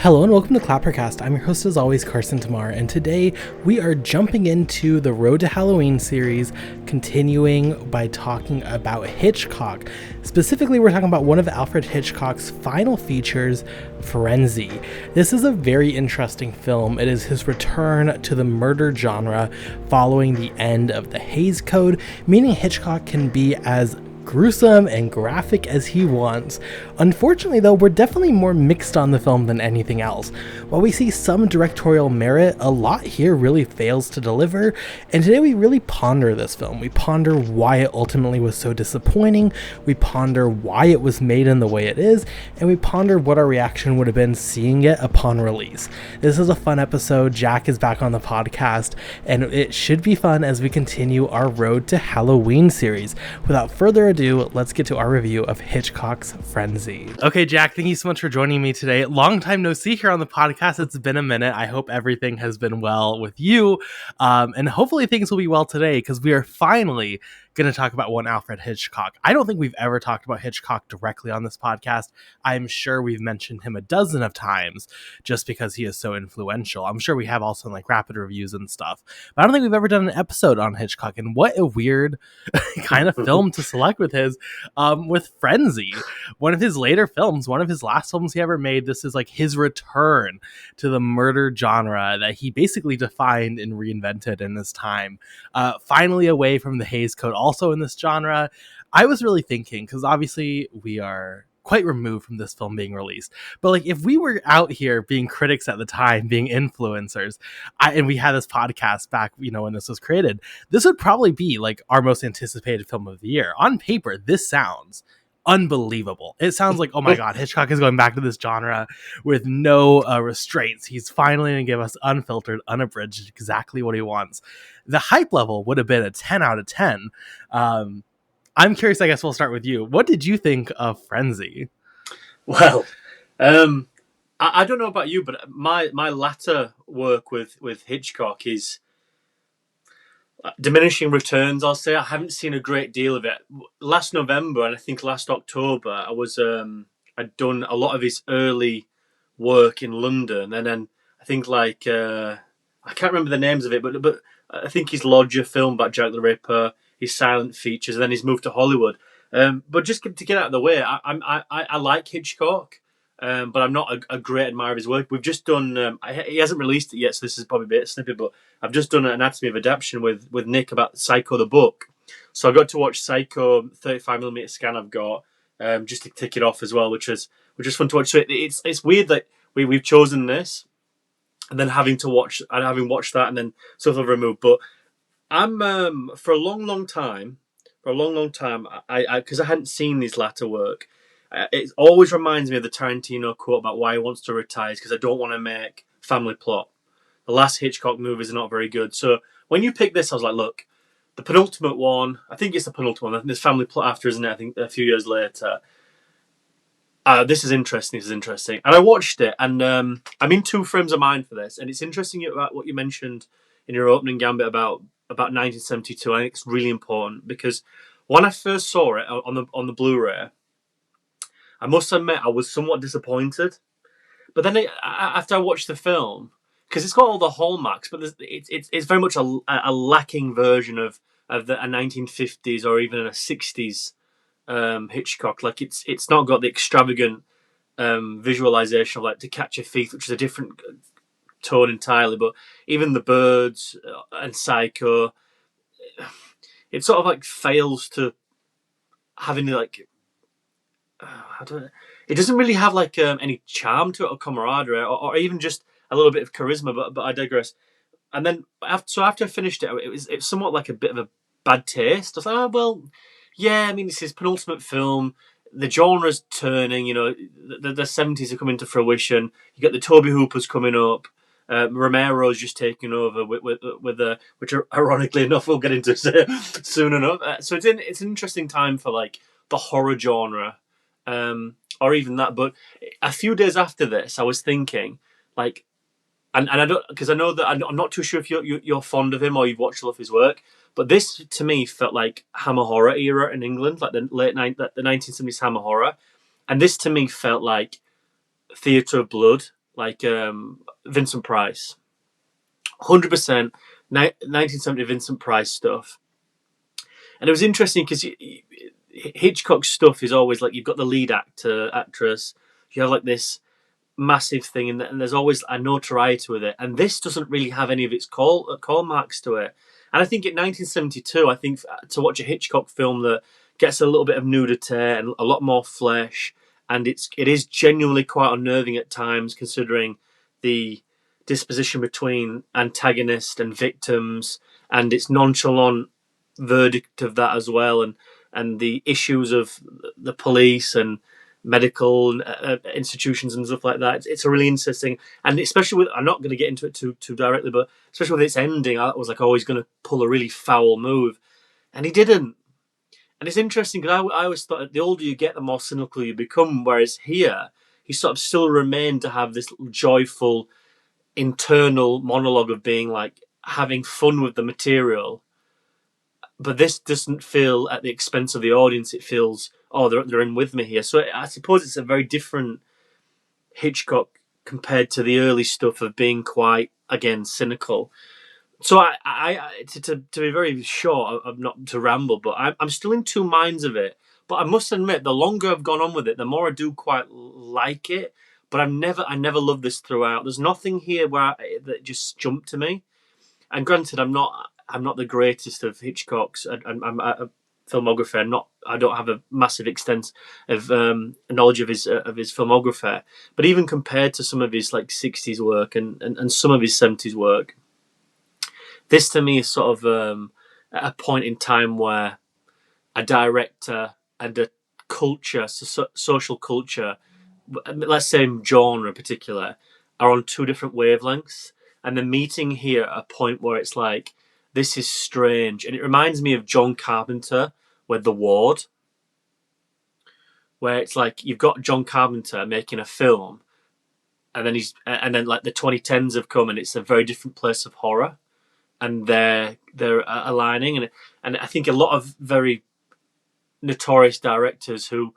Hello and welcome to ClapperCast. I'm your host as always, Carson Timar, and today we are jumping into the Road to Halloween series, continuing by talking about Hitchcock. Specifically, we're talking about one of Alfred Hitchcock's final features, Frenzy. This is a very interesting film. It is his return to the murder genre following the end of the Hays Code, meaning Hitchcock can be as gruesome and graphic as he wants. Unfortunately, though, we're definitely more mixed on the film than anything else. While we see some directorial merit, a lot here really fails to deliver, and today we really ponder this film. We ponder why it ultimately was so disappointing, we ponder why it was made in the way it is, and we ponder what our reaction would have been seeing it upon release. This is a fun episode. Jack is back on the podcast, and it should be fun as we continue our Road to Halloween series. Without further ado, let's get to our review of Hitchcock's Frenzy. Okay, Jack, thank you so much for joining me today. Long time no see here on the podcast. It's been a minute. I hope everything has been well with you. And hopefully things will be well today because we are finally going to talk about one Alfred Hitchcock. I don't think we've ever talked about Hitchcock directly on this podcast. I'm sure we've mentioned him a dozen of times just because he is so influential. I'm sure we have also in like rapid reviews and stuff, but I don't think we've ever done an episode on Hitchcock, and what a weird kind of film to select with with Frenzy, one of his later films, one of his last films he ever made. This is like his return to the murder genre that he basically defined and reinvented in this time. Finally away from the Hays Code, also in this genre. I was really thinking, because obviously we are quite removed from this film being released, but like if we were out here being critics at the time, being influencers, and we had this podcast back, when this was created, this would probably be like our most anticipated film of the year. On paper, this sounds unbelievable. It sounds like, oh my god, Hitchcock is going back to this genre with no restraints. He's finally going to give us unfiltered, unabridged, exactly what he wants. The hype level would have been a 10 out of 10. I'm curious, I guess we'll start with you. What did you think of Frenzy? Well, I don't know about you, but my latter work with Hitchcock is diminishing returns, I'll say. I haven't seen a great deal of it. Last November, and I think last October, I was I'd done a lot of his early work in London, and then I think I can't remember the names of it, but I think his Lodger film about Jack the Ripper, his silent features, and then he's moved to Hollywood. But just to get out of the way, I like Hitchcock, but I'm not a great admirer of his work. We've just done, he hasn't released it yet, so this is probably a bit snippy, but I've just done an Anatomy of Adaptation with Nick about Psycho the book. So I got to watch Psycho 35mm scan I've got, just to tick it off as well, which is fun to watch. So it's weird that we've chosen this, and then having watched that, and then sort of removed. But I'm for a long time, I because I hadn't seen his latter work. It always reminds me of the Tarantino quote about why he wants to retire, because I don't want to make family plot. The last Hitchcock movies are not very good. So when you pick this, I was like, look, the penultimate one, I think it's the penultimate one. I think there's family plot after, isn't it? I think a few years later. This is interesting. And I watched it, and I'm in two frames of mind for this. And it's interesting about what you mentioned in your opening gambit about 1972. I think it's really important, because when I first saw it on the Blu-ray, I must admit I was somewhat disappointed. But then after I watched the film, because it's got all the hallmarks, but it's very much a lacking version of a 1950s or even a 60s Hitchcock. Like it's not got the extravagant visualization of like To Catch a Thief, which is a different tone entirely. But even The Birds and Psycho, it sort of like fails to have any like it doesn't really have like any charm to it or camaraderie or even just a little bit of charisma. But I digress. And then after I finished it, it was somewhat like a bit of a bad taste. I was like, oh well, yeah. I mean, it's his penultimate film. The genre's turning. The 70s are coming to fruition. You get the Toby Hoopers coming up. Romero's just taking over with which ironically enough we'll get into soon enough. So it's an interesting time for like the horror genre, or even that. But a few days after this, I was thinking like, and I don't, because I know that I'm not too sure if you're fond of him or you've watched a lot of his work. But this to me felt like Hammer horror era in England, like the the 1970s Hammer horror, and this to me felt like Theatre of Blood. like Vincent Price, 100% 1970 Vincent Price stuff. And it was interesting because Hitchcock's stuff is always like you've got the lead actress, you have like this massive thing, and there's always a notoriety with it. And this doesn't really have any of its call marks to it. And I think in 1972, I think to watch a Hitchcock film that gets a little bit of nudity and a lot more flesh, and it is genuinely quite unnerving at times, considering the disposition between antagonist and victims, and its nonchalant verdict of that as well, and the issues of the police and medical institutions and stuff like that. It's a really interesting, and especially with, I'm not going to get into it too directly, but especially with its ending, I was like always going to pull a really foul move, and he didn't. And it's interesting because I always thought the older you get, the more cynical you become. Whereas here, he sort of still remained to have this joyful internal monologue of being like having fun with the material. But this doesn't feel at the expense of the audience. It feels, oh, they're in with me here. So I suppose it's a very different Hitchcock compared to the early stuff of being quite, again, cynical. So to be very short, of not to ramble, but I'm still in two minds of it. But I must admit, the longer I've gone on with it, the more I do quite like it. But I never loved this throughout. There's nothing here that just jumped to me. And granted, I'm not the greatest of Hitchcock's. I'm a filmographer. I don't have a massive extent of knowledge of his filmography. But even compared to some of his like 60s work and some of his 70s work, this to me is sort of at a point in time where a director and a culture, social culture, let's say genre in particular, are on two different wavelengths. And the meeting here at a point where it's like, this is strange. And it reminds me of John Carpenter with The Ward, where it's like you've got John Carpenter making a film, and then like the 2010s have come, and it's a very different place of horror, and they're aligning. And I think a lot of very notorious directors who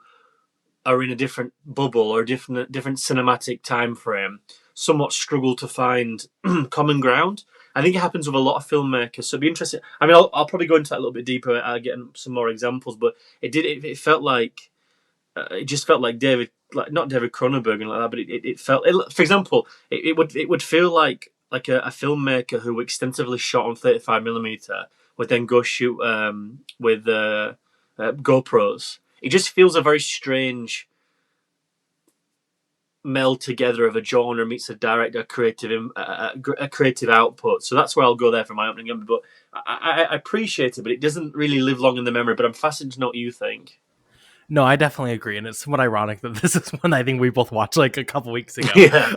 are in a different bubble or a different cinematic time frame somewhat struggle to find common ground. I think it happens with a lot of filmmakers. So it'd be interesting. I mean, I'll probably go into that a little bit deeper, getting some more examples. But it felt like it just felt like not David Cronenberg and like that. But it felt, for example, it would feel like a filmmaker who extensively shot on 35mm would then go shoot with GoPros. It just feels a very strange meld together of a genre meets a director, a creative output. So that's where I'll go there for my opening number. But I appreciate it, but it doesn't really live long in the memory. But I'm fascinated to know what you think. No, I definitely agree, and it's somewhat ironic that this is one I think we both watched like a couple weeks ago. Yeah.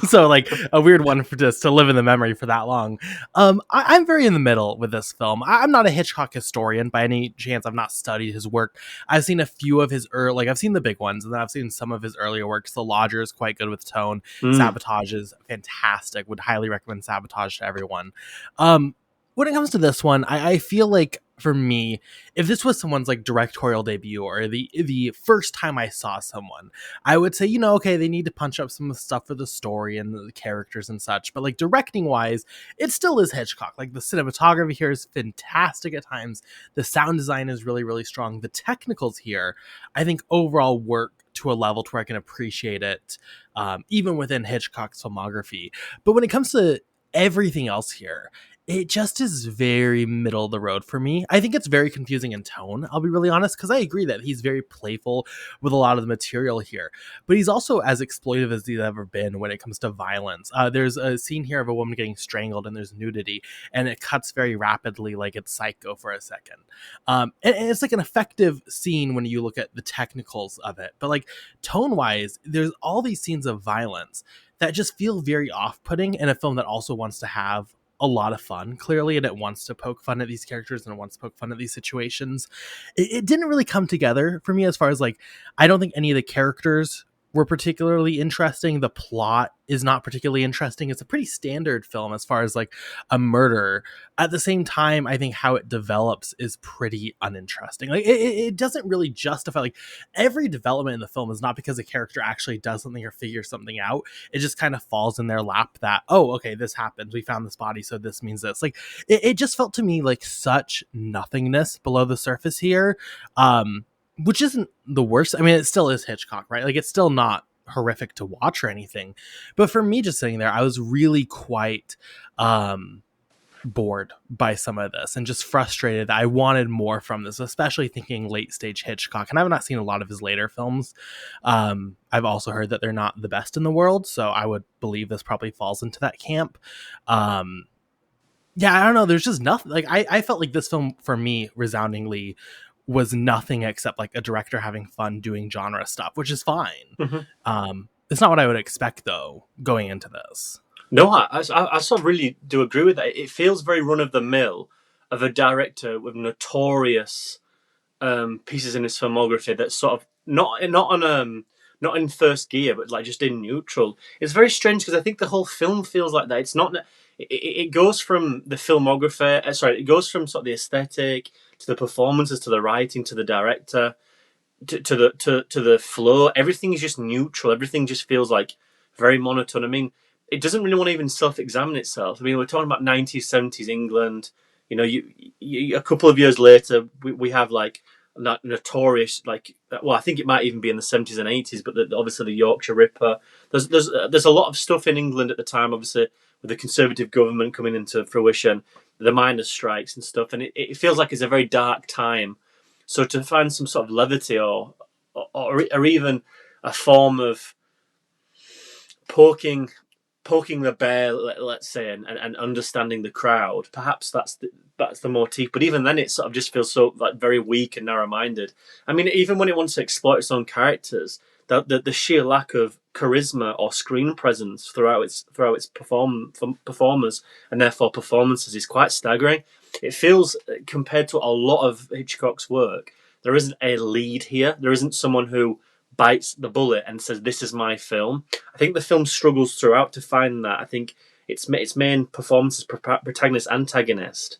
So like a weird one for just to live in the memory for that long. I'm very in the middle with this film. I'm not a Hitchcock historian by any chance. I've not studied his work. I've seen a few of his I've seen the big ones, and then I've seen some of his earlier works. The Lodger is quite good with tone. Sabotage is fantastic. Would highly recommend Sabotage to everyone. When it comes to this one, I feel like, for me, if this was someone's like directorial debut or the first time I saw someone, I would say, okay, they need to punch up some of the stuff for the story and the characters and such. But like directing wise, it still is Hitchcock. Like the cinematography here is fantastic at times. The sound design is really, really strong. The technicals here, I think overall work to a level to where I can appreciate it, even within Hitchcock's filmography. But when it comes to everything else here, it just is very middle of the road for me. I think it's very confusing in tone, I'll be really honest, because I agree that he's very playful with a lot of the material here. But he's also as exploitive as he's ever been when it comes to violence. There's a scene here of a woman getting strangled and there's nudity, and it cuts very rapidly like it's Psycho for a second. And it's like an effective scene when you look at the technicals of it. But like tone-wise, there's all these scenes of violence that just feel very off-putting in a film that also wants to have a lot of fun, clearly, and it wants to poke fun at these characters and it wants to poke fun at these situations. It didn't really come together for me as far as like, I don't think any of the characters were particularly interesting. The plot is not particularly interesting. It's a pretty standard film as far as like a murder. At the same time, I think how it develops is pretty uninteresting. Like it doesn't really justify, like, every development in the film is not because a character actually does something or figures something out. It just kind of falls in their lap that, oh, okay, this happened. We found this body, so this means this. Like it just felt to me like such nothingness below the surface here. Which isn't the worst. I mean, it still is Hitchcock, right? Like, it's still not horrific to watch or anything. But for me, just sitting there, I was really quite bored by some of this and just frustrated. I wanted more from this, especially thinking late stage Hitchcock. And I've not seen a lot of his later films. I've also heard that they're not the best in the world, so I would believe this probably falls into that camp. Yeah, I don't know. There's just nothing. Like, I felt like this film, for me, resoundingly was nothing except like a director having fun doing genre stuff, which is fine. It's not what I would expect, though, going into this. No, I sort of really do agree with that. It feels very run of the mill of a director with notorious pieces in his filmography that's sort of not in first gear, but like just in neutral. It's very strange because I think the whole film feels like that. It's not. It goes from the filmography. It goes from sort of the aesthetic to the performances, to the writing, to the director, to the flow. Everything is just neutral. Everything just feels like very monotone. I mean, it doesn't really want to even self-examine itself. I mean, we're talking about 90s, 70s England. You know, you a couple of years later, we have like that notorious, like, well, I think it might even be in the 70s and 80s, but obviously the Yorkshire Ripper. There's a lot of stuff in England at the time, obviously, with the Conservative government coming into fruition, the miners' strikes and stuff, and it feels like it's a very dark time. So to find some sort of levity or even a form of poking the bear, let's say, and understanding the crowd, perhaps that's the motif. But even then, it sort of just feels so like very weak and narrow-minded. I mean, even when it wants to exploit its own characters, the sheer lack of charisma or screen presence throughout its performers and therefore performances is quite staggering. It feels, compared to a lot of Hitchcock's work, there isn't a lead here. There isn't someone who bites the bullet and says, "This is my film." I think the film struggles throughout to find that. I think its main performances, protagonist, antagonist,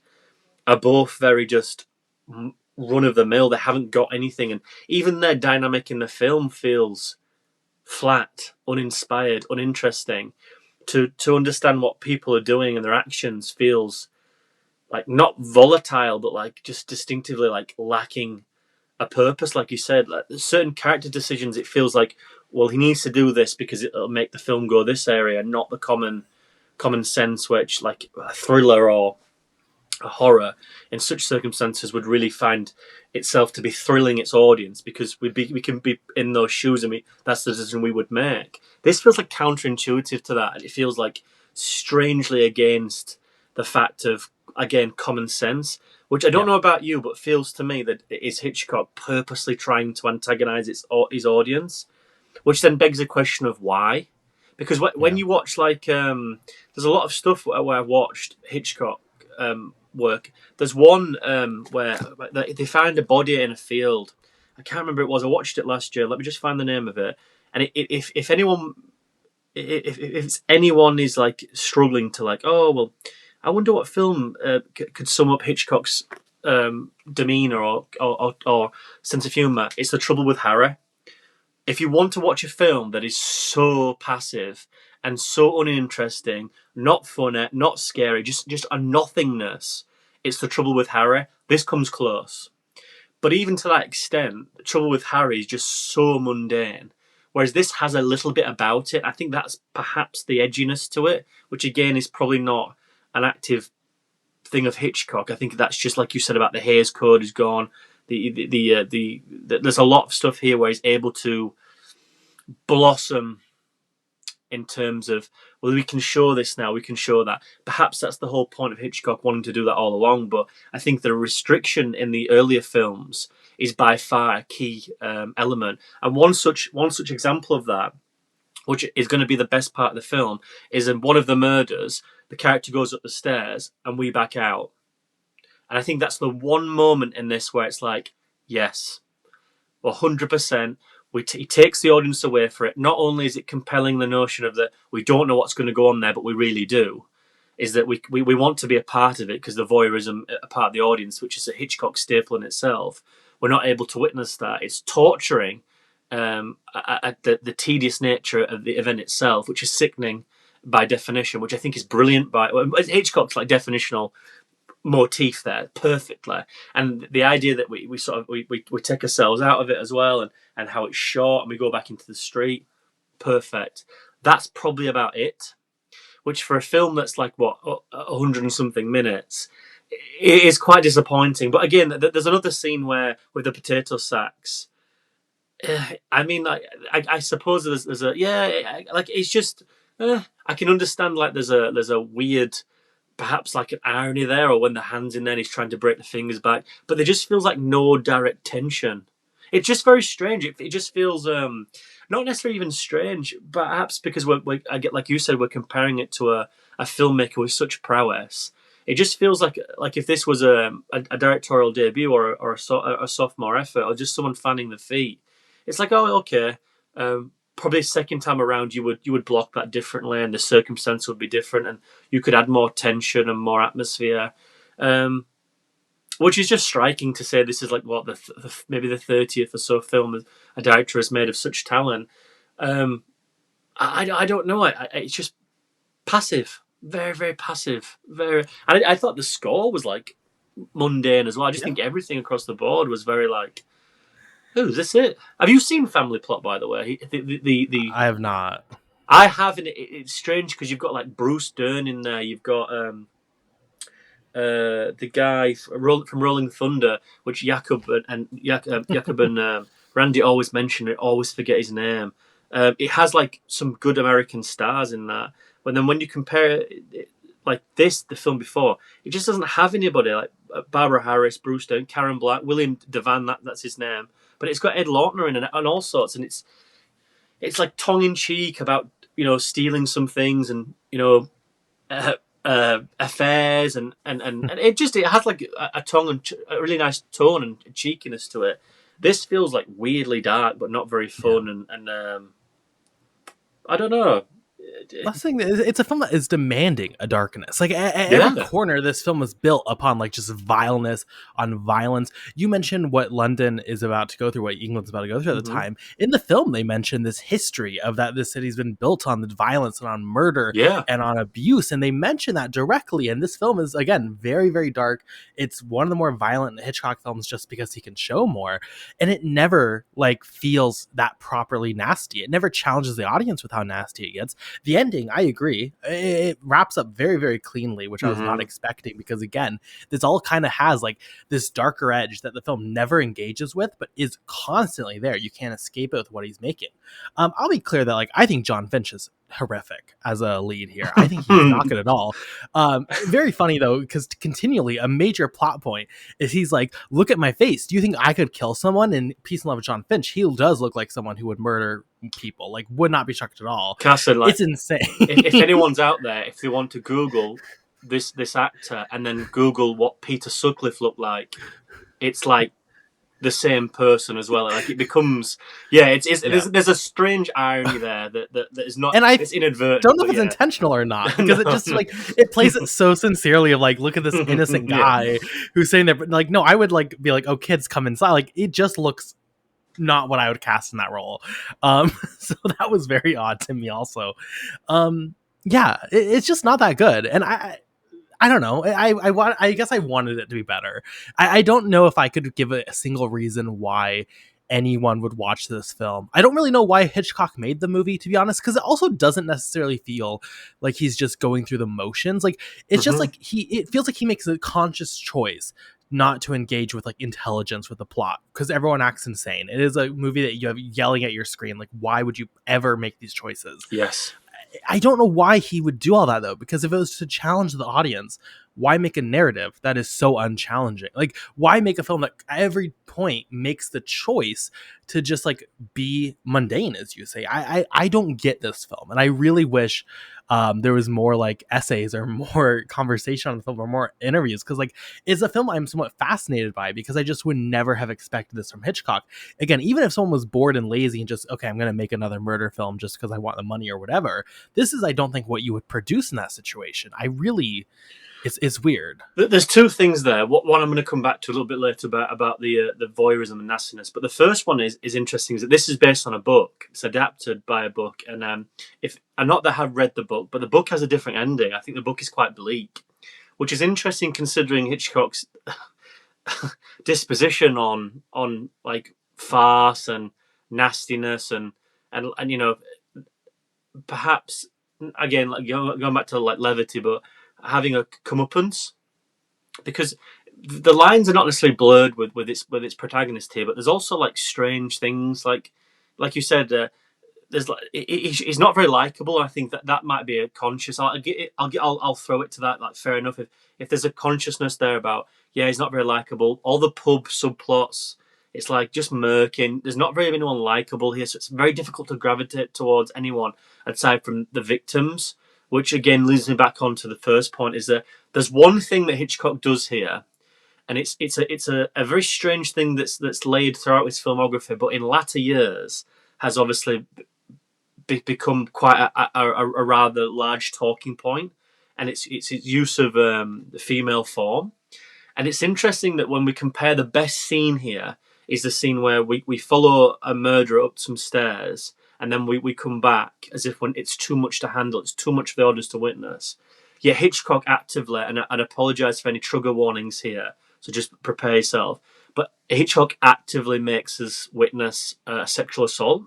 are both very just run of the mill. They haven't got anything, and even their dynamic in the film feels flat, uninspired, uninteresting. To understand what people are doing and their actions feels like not volatile, but like just distinctively like lacking a purpose. Like you said, like certain character decisions, it feels like, well, he needs to do this because it'll make the film go this area, not the common sense, which like a thriller or a horror in such circumstances would really find itself to be thrilling its audience, because we can be in those shoes, and that's the decision we would make. This feels like counterintuitive to that, and it feels like strangely against the fact of, again, common sense, which I don't know about you, but feels to me that it is Hitchcock purposely trying to antagonize his audience, which then begs the question of why. Because when you watch, like, there's a lot of stuff where I've watched Hitchcock work. There's one where they find a body in a field. I can't remember it was. I watched it last year. Let me just find the name of it. And if anyone is like struggling to like, oh well, I wonder what film could sum up Hitchcock's demeanor or sense of humor, it's The Trouble with Harry. If you want to watch a film that is so passive and so uninteresting, not funny, not scary, just a nothingness, it's The Trouble with Harry. This comes close. But even to that extent, The Trouble with Harry is just so mundane. Whereas this has a little bit about it. I think that's perhaps the edginess to it, which again is probably not an active thing of Hitchcock. I think that's just like you said about the Hays Code is gone. There's a lot of stuff here where he's able to blossom in terms of, well, we can show this now, we can show that. Perhaps that's the whole point of Hitchcock wanting to do that all along, but I think the restriction in the earlier films is by far a key element. And one such example of that, which is going to be the best part of the film, is in one of the murders, the character goes up the stairs and we back out. And I think that's the one moment in this where it's like, yes, 100%, He takes the audience away for it. Not only is it compelling the notion of that we don't know what's going to go on there, but we really do, is that we want to be a part of it because the voyeurism a part of the audience, which is a Hitchcock staple in itself. We're not able to witness that. It's torturing at the tedious nature of the event itself, which is sickening by definition, which I think is brilliant. Hitchcock's like definitional motif there perfectly, and the idea that we sort of we take ourselves out of it as well, and how it's short and we go back into the street, perfect. That's probably about it, which for a film that's like what 100 and something minutes, it is quite disappointing. But again, there's another scene where with the potato sacks, I mean, like, I suppose there's a yeah, like it's just I can understand like there's a weird, perhaps like an irony there, or when the hand's in there and he's trying to break the fingers back, but there just feels like no direct tension. It's just very strange. It just feels not necessarily even strange, but perhaps because I get, like you said, we're comparing it to a filmmaker with such prowess. It just feels like if this was a directorial debut or a sophomore effort or just someone fanning the feet. It's like, oh, okay. Probably second time around you would block that differently, and the circumstance would be different, and you could add more tension and more atmosphere, which is just striking to say. This is like what maybe the 30th or so film a director has made of such talent. I don't know. It's just passive, very very passive. I thought the score was like mundane as well. I just think everything across the board was very like. Oh, is this it? Have you seen Family Plot, by the way? I have not. I have, and it's strange because you've got like Bruce Dern in there. You've got the guy from Rolling Thunder, which Jakob and Randy always mention. I always forget his name. It has like some good American stars in that, but then when you compare it, like the film before, it just doesn't have anybody like Barbara Harris, Bruce Dern, Karen Black, William Devan. That's his name. But it's got Ed Lautner in it and all sorts, and it's like tongue in cheek about stealing some things and affairs and it has like a tongue and a really nice tone and cheekiness to it. This feels like weirdly dark but not very fun and I don't know. Last thing, it's a film that is demanding a darkness. Like every corner, this film is built upon like just vileness on violence. You mentioned what London is about to go through, what England's about to go through at the time. In the film, they mention this history of that this city's been built on the violence and on murder and on abuse, and they mention that directly. And this film is again very very dark. It's one of the more violent Hitchcock films just because he can show more, and it never like feels that properly nasty. It never challenges the audience with how nasty it gets. The ending, I agree, it wraps up very, very cleanly, which I was not expecting because, again, this all kind of has like this darker edge that the film never engages with, but is constantly there. You can't escape it with what he's making. I'll be clear that like I think John Finch is horrific as a lead here. I think he's not good at all. Very funny though, because continually a major plot point is he's like, look at my face. Do you think I could kill someone? In Peace and Love with John Finch, he does look like someone who would murder people, like would not be shocked at all. Carson, like, it's insane. if anyone's out there, if they want to Google this actor and then Google what Peter Sutcliffe looked like, it's like the same person as well. Like it becomes, there's a strange irony there that is not, and it's inadvertent. Don't know if it's intentional or not because it just like it plays it so sincerely of like, look at this innocent guy who's saying that, but like no, I would like be like, oh, kids come inside. Like it just looks not what I would cast in that role. So that was very odd to me also. It's just not that good, and I don't know. I guess I wanted it to be better. I don't know if I could give a single reason why anyone would watch this film. I don't really know why Hitchcock made the movie, to be honest, because it also doesn't necessarily feel like he's just going through the motions. Like it's just like it feels like he makes a conscious choice not to engage with like intelligence with the plot because everyone acts insane. It is a movie that you have yelling at your screen. Like, why would you ever make these choices? Yes. I don't know why he would do all that though, because if it was to challenge the audience, why make a narrative that is so unchallenging? Like, why make a film that at every point makes the choice to just like be mundane, as you say? I don't get this film, and I really wish there was more like essays or more conversation on the film or more interviews, because like it's a film I'm somewhat fascinated by, because I just would never have expected this from Hitchcock. Again, even if someone was bored and lazy and just, okay, I'm going to make another murder film just because I want the money or whatever, this is, I don't think, what you would produce in that situation. I really, it's weird. There's two things there. One I'm going to come back to a little bit later about the voyeurism and nastiness. But the first one is interesting. Is that this is based on a book. It's adapted by a book, and if I'm not that I have read the book, but the book has a different ending. I think the book is quite bleak, which is interesting considering Hitchcock's disposition on like farce and nastiness and you know, perhaps again, like going back to like levity, but having a comeuppance, because the lines are not necessarily blurred with its protagonist here, but there's also like strange things like you said. There's like he's not very likable. I think that might be a conscious. I'll throw it to that. Like, fair enough. If there's a consciousness there about, yeah, he's not very likable. All the pub subplots, it's like just murking. There's not very anyone likable here, so it's very difficult to gravitate towards anyone aside from the victims. Which again leads me back onto the first point: is that there's one thing that Hitchcock does here, and it's a very strange thing that's laid throughout his filmography, but in latter years has obviously become quite a rather large talking point, and it's its use of the female form. And it's interesting that when we compare, the best scene here is the scene where we follow a murderer up some stairs, and then we come back as if when it's too much to handle, it's too much for the audience to witness. Yet Hitchcock actively, and I'd apologise for any trigger warnings here, so just prepare yourself, but Hitchcock actively makes us witness a sexual assault.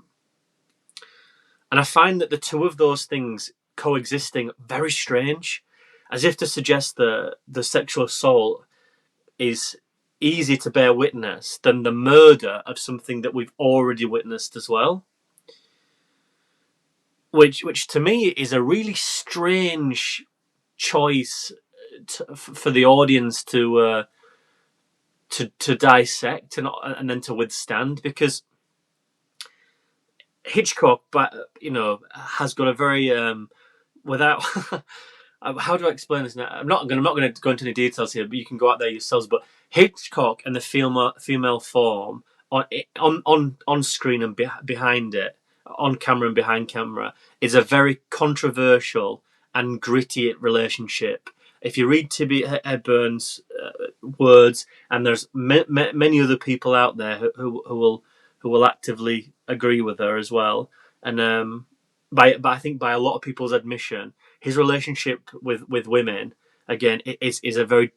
And I find that the two of those things coexisting very strange, as if to suggest that the sexual assault is easier to bear witness than the murder of something that we've already witnessed as well. Which to me is a really strange choice for the audience to dissect and then to withstand, because Hitchcock, has got a very without. How do I explain this now? I'm not going to go into any details here, but you can go out there yourselves. But Hitchcock and the female form on screen and behind it, on camera and behind camera, is a very controversial and gritty relationship. If you read Tibby Hepburn's words, and there's many other people out there who will actively agree with her as well, and I think by a lot of people's admission, his relationship with women again is a very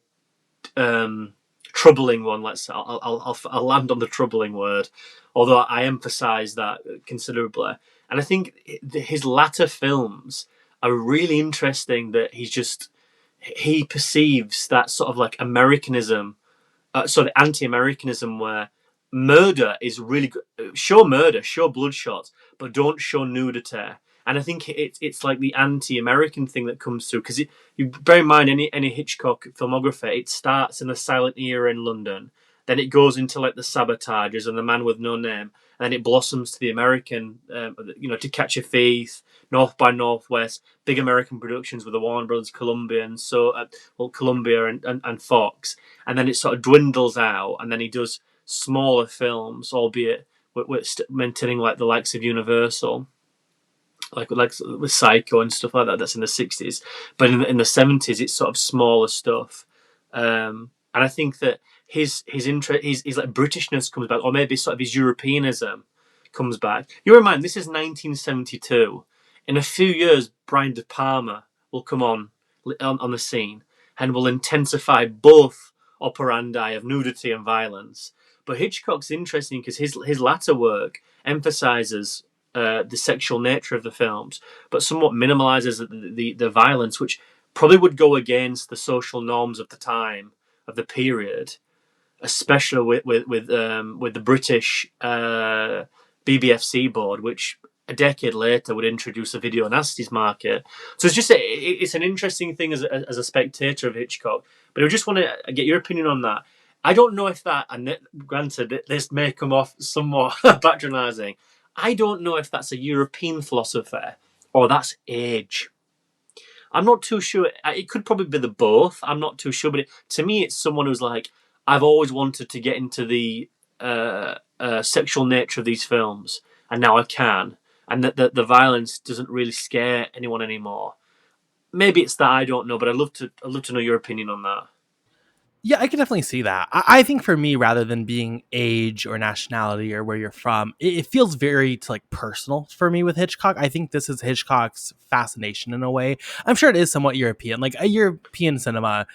troubling one. I'll land on the troubling word, although I emphasise that considerably. And I think his latter films are really interesting. That he perceives that sort of like Americanism, sort of anti-Americanism, where murder is really good. Show murder, show bloodshots, but don't show nudity. And I think it's like the anti-American thing that comes through, because you bear in mind any Hitchcock filmography, it starts in the silent era in London, then it goes into like the Sabotagers and the Man with No Name, and then it blossoms to the American, To Catch a Thief, North by Northwest, big American productions with the Warner Brothers, Columbia, and Columbia and Fox, and then it sort of dwindles out, and then he does smaller films, albeit with maintaining like the likes of Universal. Like with Psycho and stuff like that. That's in the 60s, but in the 70s, it's sort of smaller stuff. And I think that his interest, his like Britishness comes back, or maybe sort of his Europeanism comes back. You remind, this is 1972. In a few years, Brian De Palma will come on the scene and will intensify both operandi of nudity and violence. But Hitchcock's interesting because his latter work emphasizes the sexual nature of the films, but somewhat minimalizes the violence, which probably would go against the social norms of the time, of the period, especially with the British BBFC board, which a decade later would introduce a video nasties market. So it's an interesting thing as a spectator of Hitchcock. But I just want to get your opinion on that. I don't know if that, and granted, this may come off somewhat patronising. I don't know if that's a European philosophy or that's age. I'm not too sure. It could probably be the both. I'm not too sure. But to me, it's someone who's like, I've always wanted to get into the sexual nature of these films, and now I can. And that the violence doesn't really scare anyone anymore. Maybe it's that, I don't know, but I'd love to know your opinion on that. Yeah, I can definitely see that. I think for me, rather than being age or nationality or where you're from, it feels very like personal for me with Hitchcock. I think this is Hitchcock's fascination in a way. I'm sure it is somewhat European, like a European cinema,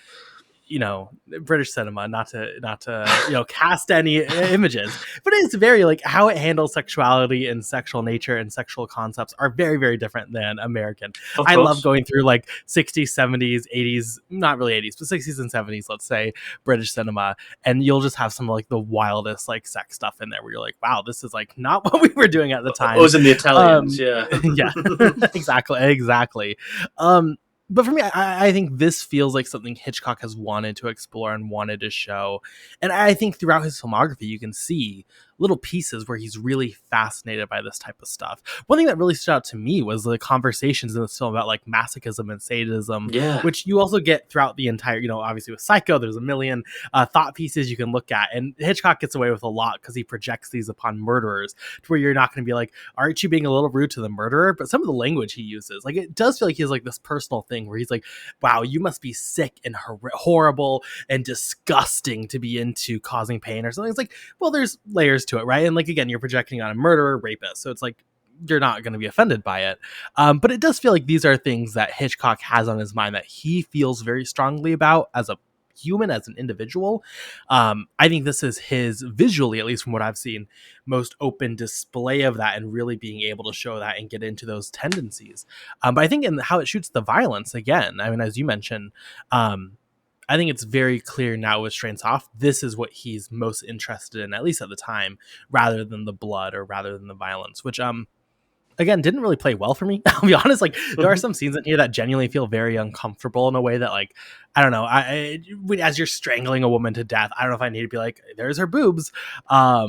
British cinema, not to cast any images, but it's very like how it handles sexuality and sexual nature and sexual concepts are very, very different than American. Of I love course. going through like 60s, 70s, 80s, not really 80s, but 60s and 70s, let's say, British cinema, and you'll just have some of like the wildest like sex stuff in there where you're like, wow, this is like not what we were doing at the time. Us and the Italians, yeah. Yeah, exactly. But for me, I think this feels like something Hitchcock has wanted to explore and wanted to show. And I think throughout his filmography, you can see little pieces where he's really fascinated by this type of stuff. One thing that really stood out to me was the conversations in this film about like masochism and sadism, Yeah. which you also get throughout the entire, obviously with Psycho, there's a million thought pieces you can look at. And Hitchcock gets away with a lot because he projects these upon murderers to where you're not going to be like, aren't you being a little rude to the murderer? But some of the language he uses, like it does feel like he has like this personal thing where he's like, wow, you must be sick and horrible and disgusting to be into causing pain or something. It's like, well, there's layers to it, right? And like, again, you're projecting on a murderer, rapist. So it's like, you're not going to be offended by it. But it does feel like these are things that Hitchcock has on his mind that he feels very strongly about as a human, as an individual. I think this is his, visually, at least from what I've seen, most open display of that and really being able to show that and get into those tendencies. But I think in how it shoots the violence, again, I mean, as you mentioned, I think it's very clear now with Strains Off, this is what he's most interested in, at least at the time, rather than the blood or rather than the violence, which, again, didn't really play well for me. I'll be honest. Like, there are some scenes in here that genuinely feel very uncomfortable in a way that, like, I don't know. As you're strangling a woman to death, I don't know if I need to be like, there's her boobs. But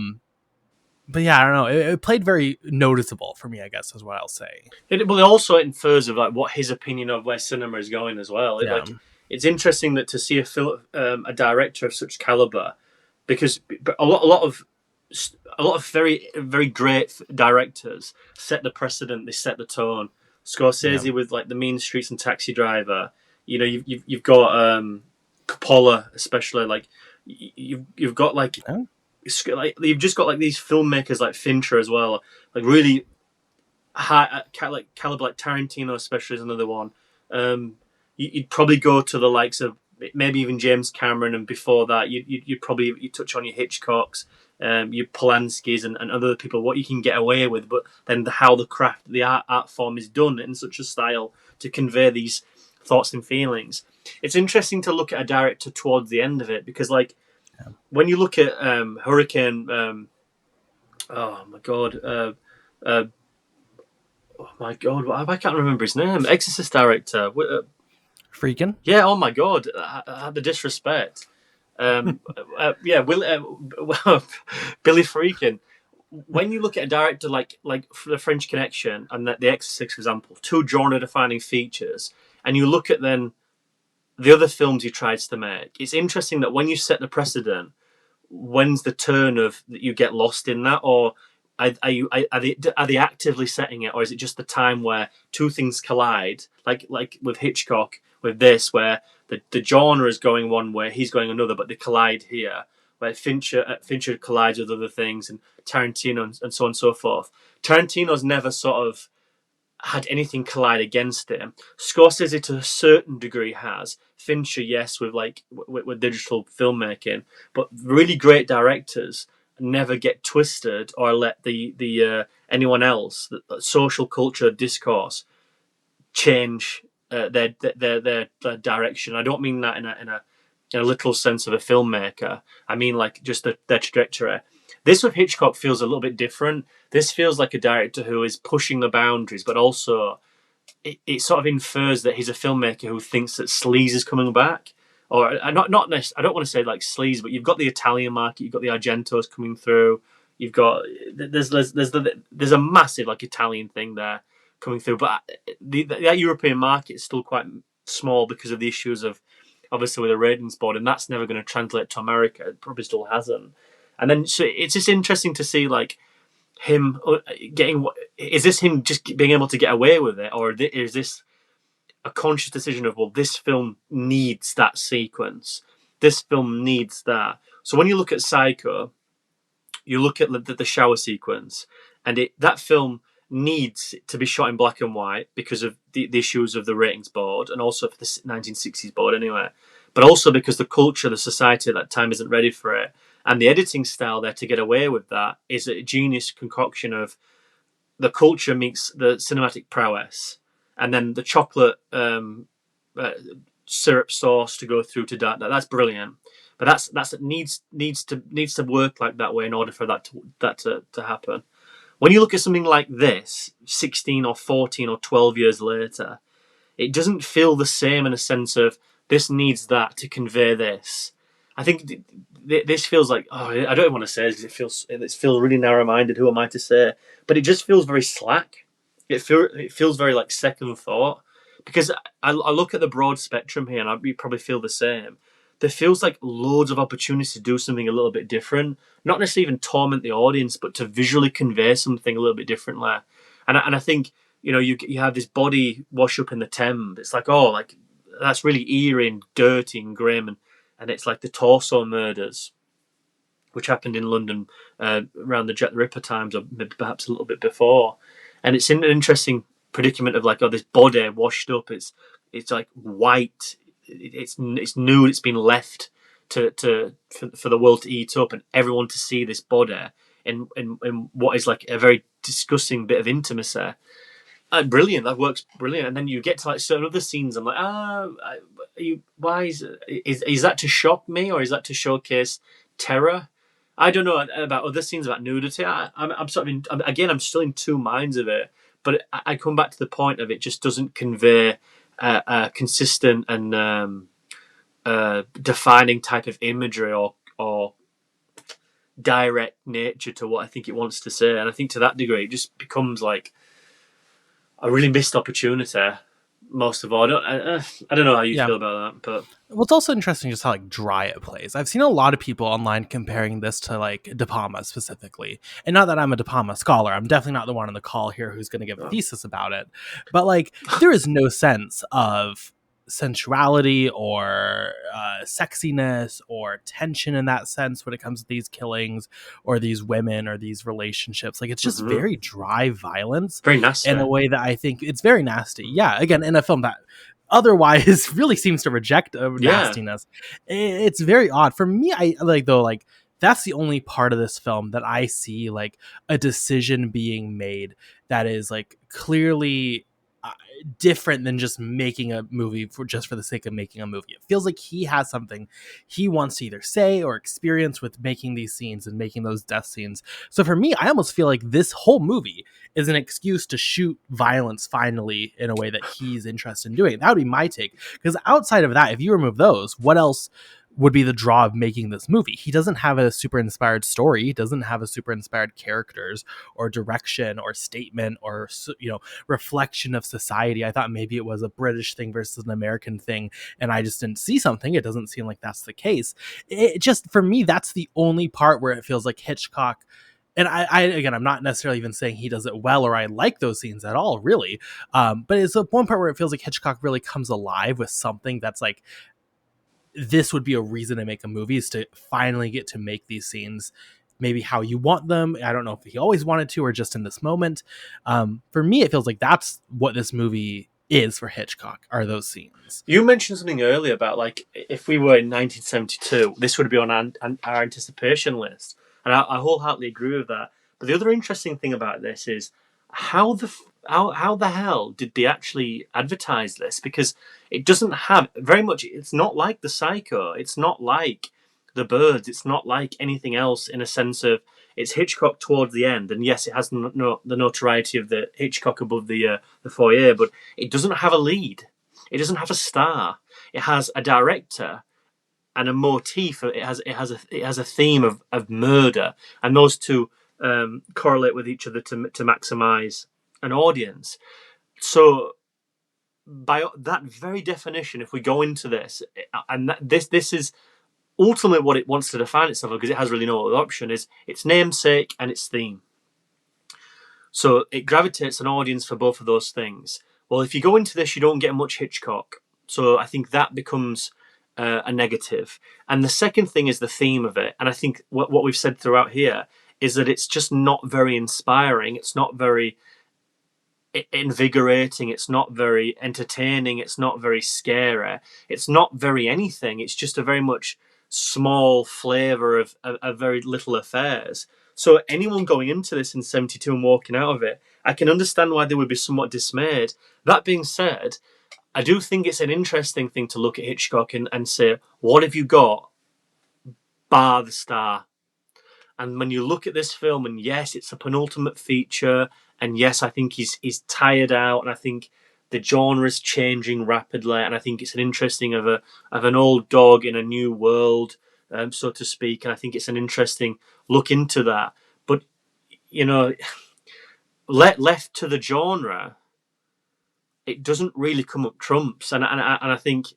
yeah, I don't know. It played very noticeable for me, I guess, is what I'll say. It also infers of like what his opinion of where cinema is going as well. Yeah. It's interesting that to see a director of such caliber, because a lot of very, very great directors set the precedent. They set the tone. Scorsese with like The Mean Streets and Taxi Driver. You've got Coppola, especially. Like you've got like you've just got like these filmmakers like Fincher as well. Like really high caliber, like Tarantino especially is another one. You'd probably go to the likes of maybe even James Cameron, and before that, you'd probably touch on your Hitchcocks, your Polanskis, and other people. What you can get away with, but then how the art form is done in such a style to convey these thoughts and feelings. It's interesting to look at a director towards the end of it because, like, when you look at Hurricane, oh my god. Oh my god, I can't remember his name. Exorcist director. Freaking? Yeah, oh my god, the disrespect. Billy Freakin. When you look at a director like The French Connection and The Exorcist, for example, two genre-defining features, and you look at then the other films he tries to make, it's interesting that when you set the precedent, when's the turn of that you get lost in that, or are they actively setting it, or is it just the time where two things collide, like with Hitchcock with this, where the genre is going one way, he's going another, but they collide here, where Fincher collides with other things, and Tarantino and so on and so forth. Tarantino's never sort of had anything collide against him. Scorsese to a certain degree has. Fincher, yes, with digital filmmaking, but really great directors never get twisted or let the anyone else, the social culture discourse, change their direction. I don't mean that in a literal sense of a filmmaker. I mean like just their trajectory. This with Hitchcock feels a little bit different. This feels like a director who is pushing the boundaries, but also it sort of infers that he's a filmmaker who thinks that sleaze is coming back. Or not I don't want to say like sleaze, but you've got the Italian market, you've got the Argentos coming through. You've got there's a massive like Italian thing there coming through, but that European market is still quite small because of the issues of obviously with the ratings board, and that's never going to translate to America. It probably still hasn't. And then so it's just interesting to see like him getting. Is this him just being able to get away with it, or is this a conscious decision of, well, this film needs that sequence, this film needs that? So when you look at Psycho, you look at the shower sequence, and that film needs to be shot in black and white because of the issues of the ratings board, and also for the 1960s board anyway, but also because the culture, the society at that time isn't ready for it. And the editing style there to get away with that is a genius concoction of the culture meets the cinematic prowess, and then the chocolate syrup sauce to go through to that. That's brilliant. But that's it needs to work like that way in order for that to happen. When you look at something like this, 16 or 14 or 12 years later, it doesn't feel the same in a sense of this needs that to convey this. I think this feels like, oh, I don't want to say it because it feels really narrow-minded. Who am I to say? But it just feels very slack. It feels very like second thought, because I look at the broad spectrum here, and you probably feel the same. There feels like loads of opportunities to do something a little bit different, not necessarily even torment the audience, but to visually convey something a little bit differently. And I think, you have this body wash up in the Thames. It's like, oh, like that's really eerie and dirty and grim, and it's like the Torso murders, which happened in London around the Jack the Ripper times, or maybe perhaps a little bit before. And it's in an interesting predicament of like, oh, this body washed up. It's like white. It's nude. It's been left for the world to eat up, and everyone to see this body in what is like a very disgusting bit of intimacy. Brilliant. That works brilliant. And then you get to like certain other scenes. I'm like, why is that to shock me, or is that to showcase terror? I don't know about other scenes about nudity. I'm sort of I'm still in two minds of it. But I come back to the point of it just doesn't convey a consistent and defining type of imagery or direct nature to what I think it wants to say. And I think to that degree, it just becomes like a really missed opportunity. Most of all, I don't know how you feel about that, but well, it's also interesting just how like dry it plays. I've seen a lot of people online comparing this to like De Palma specifically, and not that I'm a De Palma scholar. I'm definitely not the one on the call here who's going to give a thesis about it. But like, there is no sense of sensuality or sexiness or tension in that sense when it comes to these killings or these women or these relationships. Like, it's just very dry violence, very nasty in a way that I think it's very nasty. Yeah, again, in a film that otherwise really seems to reject nastiness. It's very odd for me. I like, though, like, that's the only part of this film that I see like a decision being made that is like clearly different than just making a movie for the sake of making a movie. It feels like he has something he wants to either say or experience with making these scenes and making those death scenes. So for me, I almost feel like this whole movie is an excuse to shoot violence finally in a way that he's interested in doing. That would be my take. Because outside of that, if you remove those, what else would be the draw of making this movie? He doesn't have a super inspired story. He doesn't have a super inspired characters or direction or statement or, reflection of society. I thought maybe it was a British thing versus an American thing, and I just didn't see something. It doesn't seem like that's the case. It just, for me, that's the only part where it feels like Hitchcock. And I again, I'm not necessarily even saying he does it well or I like those scenes at all, really. But it's the one part where it feels like Hitchcock really comes alive with something that's like, this would be a reason to make a movie, is to finally get to make these scenes maybe how you want them. I don't know if he always wanted to or just in this moment. For me, it feels like that's what this movie is for Hitchcock, are those scenes. You mentioned something earlier about like, if we were in 1972, this would be on our anticipation list. And I wholeheartedly agree with that. But the other interesting thing about this is how the hell did they actually advertise this? Because it doesn't have very much. It's not like the Psycho. It's not like the birds. It's not like anything else in a sense of it's Hitchcock towards the end, and yes, it has the notoriety of the Hitchcock above the foyer, but it doesn't have a lead. It doesn't have a star. It has a director and a motif. It has a theme of murder, and those two correlate with each other to maximize an audience. So by that very definition, if we go into this, and this is ultimately what it wants to define itself, because it has really no other option, is its namesake and its theme. So it gravitates an audience for both of those things. Well, if you go into this, you don't get much Hitchcock. So I think that becomes a negative. And the second thing is the theme of it. And I think what we've said throughout here is that it's just not very inspiring. It's not very invigorating. It's not very entertaining. It's not very scary. It's not very anything. It's just a very much small flavour of very little affairs. So anyone going into this in 72 and walking out of it, I can understand why they would be somewhat dismayed. That being said, I do think it's an interesting thing to look at Hitchcock and say, what have you got bar the star? And when you look at this film, and yes, it's a penultimate feature, and yes, I think he's tired out, and I think the genre's changing rapidly, and I think it's an interesting of an old dog in a new world, so to speak, and I think it's an interesting look into that. But left to the genre, it doesn't really come up trumps, and I think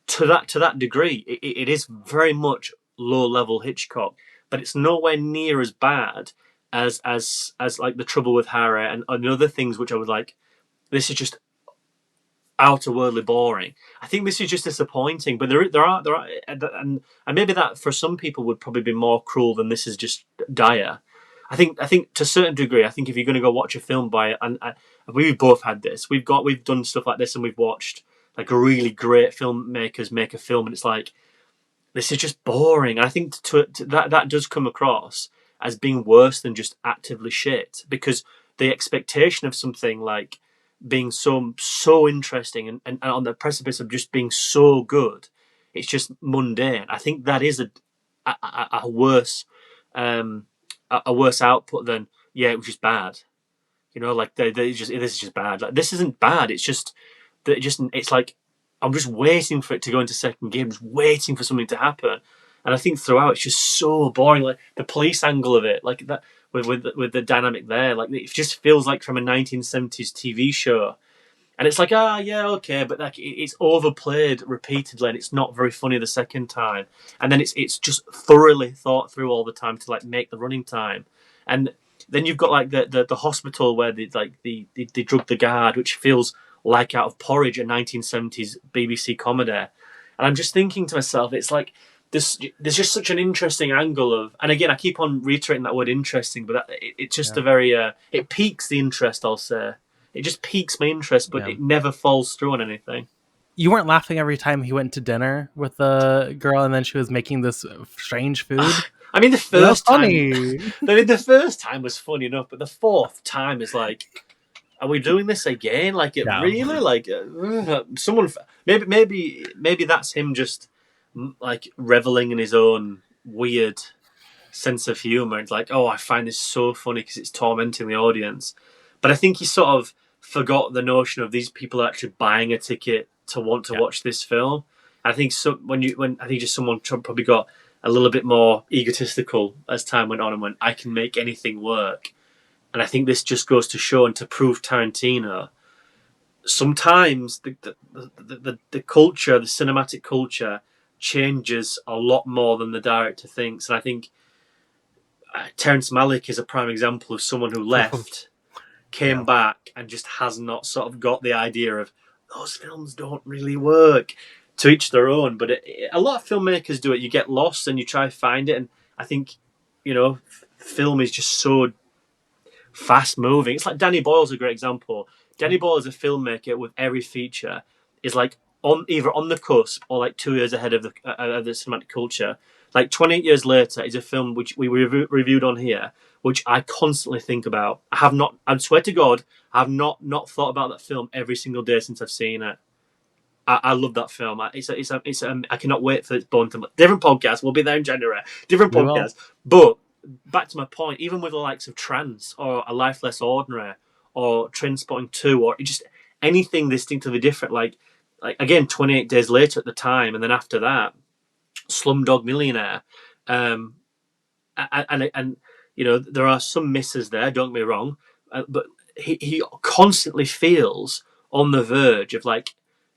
to that degree, it is very much low level Hitchcock, but it's nowhere near as bad as like The Trouble with Harry and other things which I was like, this is just outer-worldly boring. I think this is just disappointing, but there are and maybe that for some people would probably be more cruel than this is just dire. I think to a certain degree, I think if you're going to go watch a film by it, and we've both had this, we've done stuff like this, and we've watched like really great filmmakers make a film, and it's like, this is just boring. And I think that does come across as being worse than just actively shit, because the expectation of something like being so interesting and on the precipice of just being so good, it's just mundane. I think that is a worse output than, yeah, it was just bad. Like this is just bad. Like, this isn't bad. It's just that it's like, I'm just waiting for it to go into second gear. I'm just waiting for something to happen, and I think throughout it's just so boring. Like the police angle of it, like that with the dynamic there, like it just feels like from a 1970s TV show, and it's like, yeah, okay, but like it's overplayed repeatedly, and it's not very funny the second time, and then it's just thoroughly thought through all the time to like make the running time, and then you've got like the hospital where they drug the guard, which feels like out of Porridge, a 1970s BBC comedy. And I'm just thinking to myself, it's like, there's just such an interesting angle of, and again, I keep on reiterating that word interesting, but it's just a very, it piques the interest, I'll say. It just piques my interest, but it never falls through on anything. You weren't laughing every time he went to dinner with the girl and then she was making this strange food? I mean, the first time was funny enough, but the fourth time is like, are we doing this again? Like, really? Like, someone... Maybe that's him just, like, reveling in his own weird sense of humour. It's like, I find this so funny because it's tormenting the audience. But I think he sort of forgot the notion of these people actually buying a ticket to want to watch this film. I think someone probably got a little bit more egotistical as time went on and went, I can make anything work. And I think this just goes to show and to prove Tarantino, sometimes the culture, the cinematic culture, changes a lot more than the director thinks. And I think Terrence Malick is a prime example of someone who left, came back, and just has not sort of got the idea of those films don't really work. To each their own. But a lot of filmmakers do it. You get lost and you try to find it. And I think, film is just so fast moving. It's like Danny Boyle's a great example. Danny Boyle is a filmmaker with every feature is like either on the cusp or like 2 years ahead of the cinematic culture. Like 28 years later is a film which we reviewed on here, which I constantly think about. I swear to God, I have not thought about that film every single day since I've seen it. I love that film. I cannot wait for its born to different podcast. We'll be there in January. Different We will. podcast. But back to my point, even with the likes of Trance or A Life Less Ordinary or Trainspotting 2 or just anything distinctively different, like again, 28 Days Later at the time, and then after that, Slumdog Millionaire, um, and you know there are some misses there. Don't get me wrong, but he constantly feels on the verge of like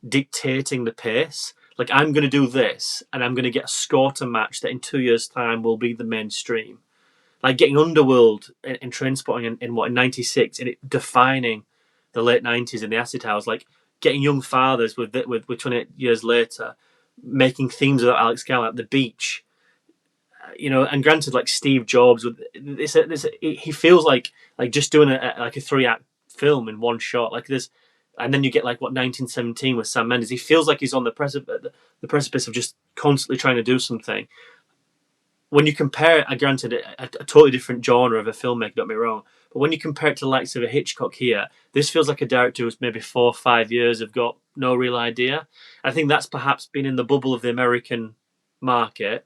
dictating the pace. Like I'm going to do this, and I'm going to get a score to match that in 2 years' time will be the mainstream. Like getting Underworld in Trainspotting in '96, and it defining the late '90s in the acid house. Like getting Young Fathers with 28 Years Later, making themes of Alex Gall at the beach. You know, and granted, like Steve Jobs, with he feels like just doing like a 3-act film in one shot. Like this, and then you get like 1917 with Sam Mendes. He feels like he's on the precipice of just constantly trying to do something. When you compare it, granted, a totally different genre of a filmmaker, don't get me wrong, but when you compare it to the likes of a Hitchcock here, this feels like a director who's maybe 4 or 5 years have got no real idea. I think that's perhaps been in the bubble of the American market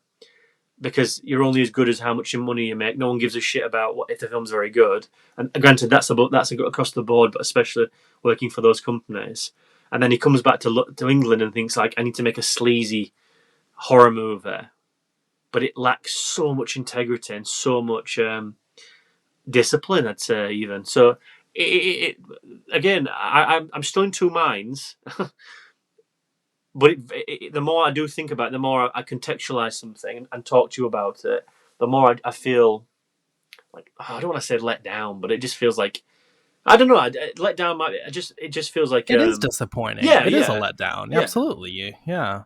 because you're only as good as how much money you make. No one gives a shit about if the film's very good. And granted, that's across the board, but especially working for those companies. And then he comes back to England and thinks like, I need to make a sleazy horror movie, but it lacks so much integrity and so much discipline. I'd say even so. Again, I'm still in two minds. But the more I do think about it, the more I contextualize something and talk to you about it, the more I feel like I don't want to say let down, but it just feels like I don't know. Let down might it just feels like It is disappointing. yeah, It is a yeah, letdown. yeah, Absolutely. Yeah.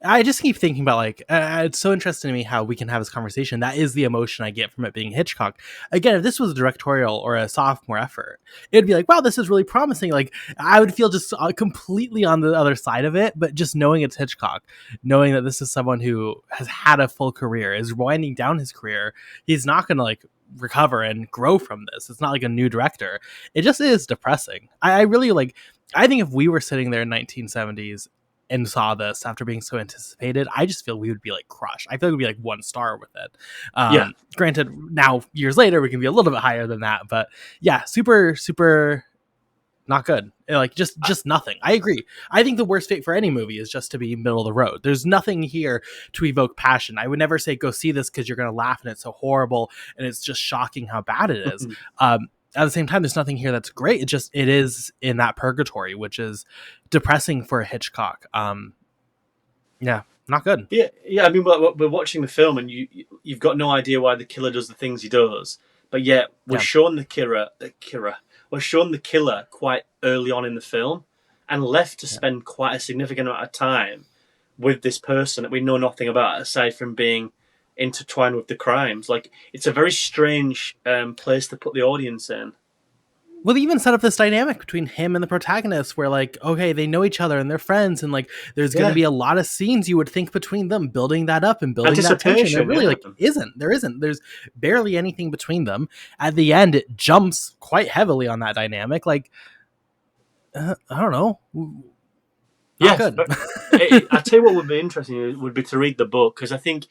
I just keep thinking about like it's so interesting to me how we can have this conversation. That is the emotion I get from it being Hitchcock. Again, if this was a directorial or a sophomore effort, it'd be like, wow, this is really promising. Like I would feel just completely on the other side of it. But just knowing it's Hitchcock, knowing that this is someone who has had a full career, is winding down his career, he's not going to like recover and grow from this. It's not like a new director. It just is depressing. I really like. I think if we were sitting there in 1970s and saw this after being so anticipated, I just feel we would be like crushed. I feel like we'd be like 1 star with it. yeah. Granted, now years later we can be a little bit higher than that, but yeah, super, super not good. Like just nothing. I agree. I think the worst fate for any movie is just to be middle of the road. There's nothing here to evoke passion. I would never say go see this because you're going to laugh and it's so horrible and it's just shocking how bad it is. At the same time, there's nothing here that's great. It is in that purgatory, which is depressing for a Hitchcock. Yeah, not good. Yeah, yeah. I mean, we're watching the film, and you've got no idea why the killer does the things he does, but yet we're Yeah. shown we're shown the killer quite early on in the film, and left to spend quite a significant amount of time with this person that we know nothing about, aside from being intertwined with the crimes. Like it's a very strange place to put the audience in. Well, they even set up this dynamic between him and the protagonist where, like, okay, they know each other and they're friends, and like, there's going to be a lot of scenes you would think between them, building that up and building that tension. There really, like, isn't. There isn't. There's barely anything between them. At the end, it jumps quite heavily on that dynamic. Like, I don't know. Yes, good. But I tell you what would be interesting would be to read the book, because I think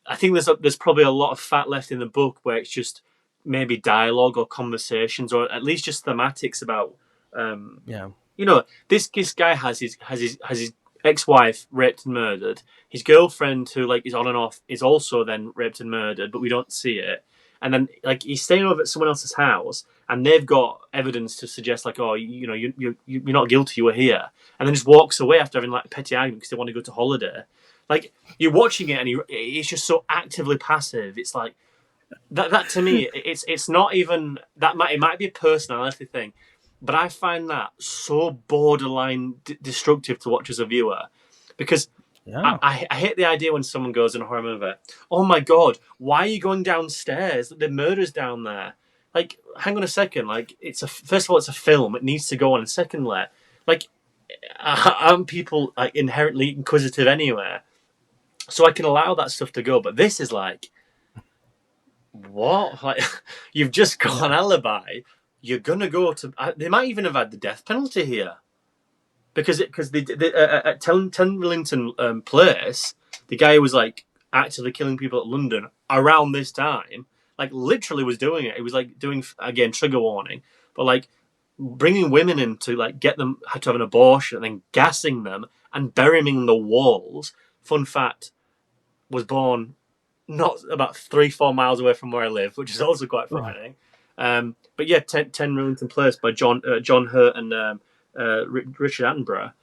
there's probably a lot of fat left in the book where it's just maybe dialogue or conversations or at least just thematics about you know, this guy has his ex-wife raped and murdered, his girlfriend who like is on and off is also then raped and murdered, but we don't see it, and then like he's staying over at someone else's house and they've got evidence to suggest like, oh, you know, you're not guilty, you were here, and then just walks away after having like a petty argument because they want to go to holiday. Like you're watching it and he's just so actively passive. It's like that to me, it's not even that. It might be a personality thing, but I find that so borderline destructive to watch as a viewer, because I hate the idea when someone goes in a horror movie, oh my god, why are you going downstairs? The murder's down there. Like, hang on a second. Like, first of all, it's a film. It needs to go on. And secondly, like, aren't people like inherently inquisitive anyway? So I can allow that stuff to go. But this is like, what? Like, you've just got an alibi. You're gonna go to. They might even have had the death penalty here, because at Ten Millington Place, the guy who was like actively killing people at London around this time, like literally was doing it. He was like doing, again, trigger warning, but like bringing women in to like get them to have an abortion and then gassing them and burying them in the walls. Fun fact, was born not about 3-4 miles away from where I live, which is also quite frightening. But yeah, 10 Millington Place by John Hurt and Richard Attenborough.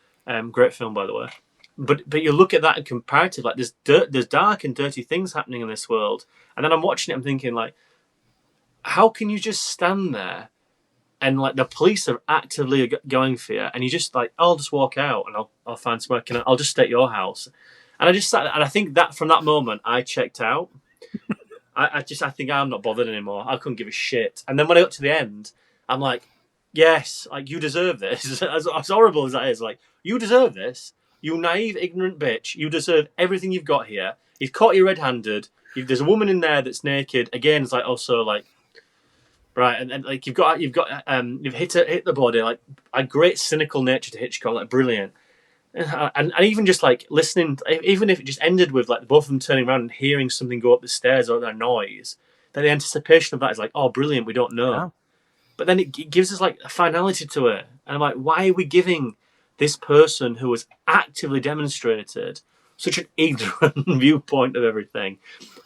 Great film, by the way. But you look at that in comparative, like there's dark and dirty things happening in this world, and then I'm watching it, I'm thinking like, how can you just stand there and like the police are actively going for you, and you just like, I'll just walk out and I'll find somewhere, I'll just stay at your house, and I just sat, and I think that from that moment I checked out. I think I'm not bothered anymore. I couldn't give a shit. And then when I got to the end, I'm like, yes, like you deserve this. As horrible as that is, like you deserve this. You naive, ignorant bitch. You deserve everything you've got here. He's caught you red-handed. There's a woman in there that's naked. Again, it's like also like, right, and like you've hit the body, like a great cynical nature to Hitchcock, like brilliant. And even just like listening, even if it just ended with like both of them turning around and hearing something go up the stairs or a noise, then the anticipation of that is like, oh, brilliant, we don't know. Yeah. But then it gives us like a finality to it. And I'm like, why are we giving this person who has actively demonstrated such an ignorant viewpoint of everything,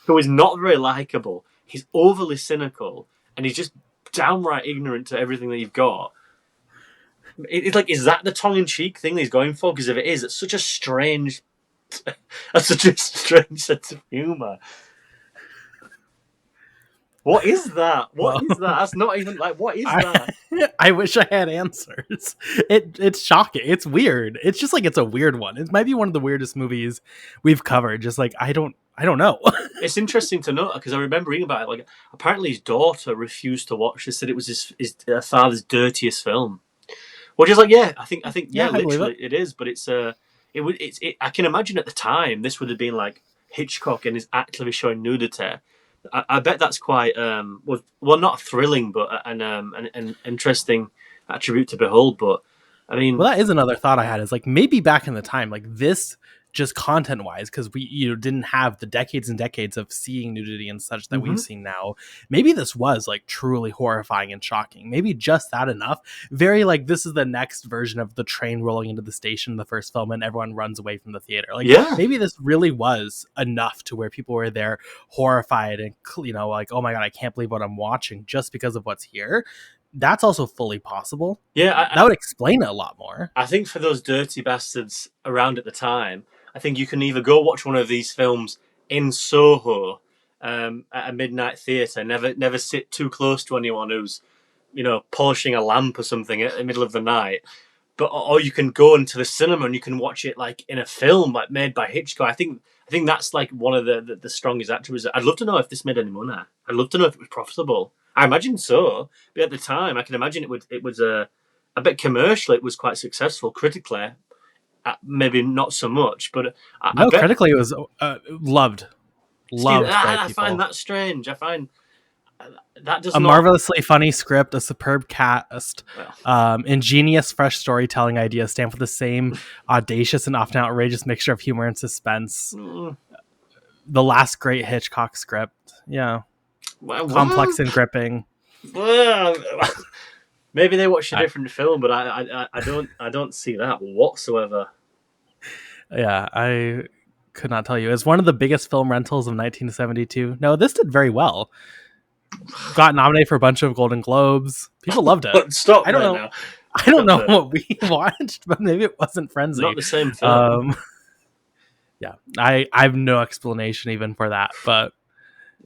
who is not very likable, he's overly cynical, and he's just downright ignorant to everything that you've got. It's like, is that the tongue-in-cheek thing that he's going for? Because if it is, it's such a strange sense of humour. What is that? What is that? That's not even like, what is that? I wish I had answers. It's shocking. It's weird. It's just like, it's a weird one. It might be one of the weirdest movies we've covered. Just like, I don't know. It's interesting to note because I remember reading about it. Like, apparently his daughter refused to watch this. Said it was his father's dirtiest film. Which is like, yeah, I think, literally it is. But I can imagine at the time this would have been like Hitchcock and his actively showing nudity. I bet that's quite not thrilling, but an interesting attribute to behold. But I mean, well, that is another thought I had. Is like maybe back in the time, like this, just content wise, because we didn't have the decades and decades of seeing nudity and such that we've seen now. Maybe this was like truly horrifying and shocking. Maybe just that enough. Very like, this is the next version of the train rolling into the station in the first film and everyone runs away from the theater. Like, yeah, maybe this really was enough to where people were there horrified and like, oh my god, I can't believe what I'm watching just because of what's here. That's also fully possible. Yeah, that would explain it a lot more. I think for those dirty bastards around at the time, I think you can either go watch one of these films in Soho at a midnight theatre, never sit too close to anyone who's, polishing a lamp or something at the middle of the night, or you can go into the cinema and you can watch it like in a film like made by Hitchcock. I think that's like one of the strongest attributes. I'd love to know if this made any money. I'd love to know if it was profitable. I imagine so, but at the time, I can imagine it was a bit commercial. It was quite successful critically. Maybe not so much, but I bet critically it was loved. I find that strange. I find that does marvelously funny script, a superb cast, ingenious, fresh storytelling ideas, stand for the same audacious and often outrageous mixture of humor and suspense. The last great Hitchcock script, yeah, complex and gripping. Maybe they watched a different film, but I don't see that whatsoever. Yeah, I could not tell you. It's one of the biggest film rentals of 1972. No, this did very well. Got nominated for a bunch of Golden Globes. People loved it. Stop! I don't know. Now. I don't know what we watched, but maybe it wasn't Frenzy. Not the same film. Yeah, I have no explanation even for that, but.